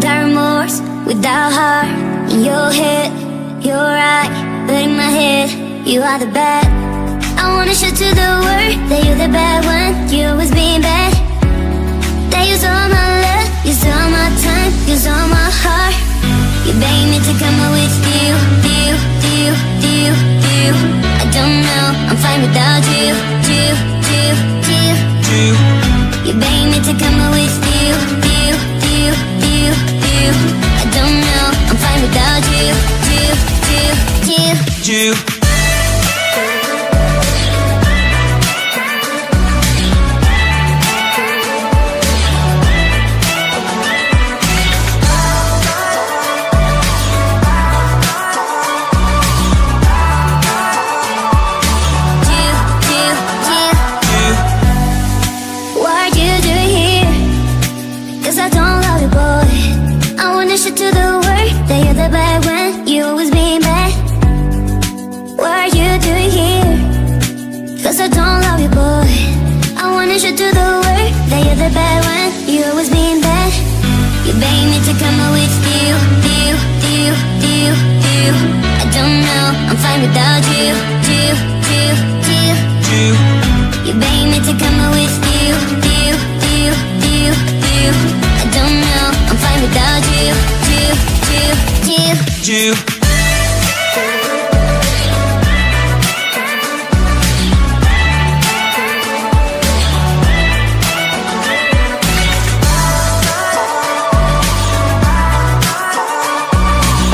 without remorse, without heart. In your head, you're right, but in my head, you are the bad. I wanna show to the world that you're the bad one. You always being bad. That use all my love, use all my time, use all my heart. You beg me to come out with you. I don't know, I'm fine without you. You beg me to come out with you. I don't know, I'm fine without you. To the world that you're the bad one. You always being bad. What are you doing here? Cause I don't love you, boy. I wanna show to the world that you're the bad one. You always being bad. You beg me to come out with you. I don't know, I'm fine without you. You beg me to come out with you. I don't know, I'm fine without you.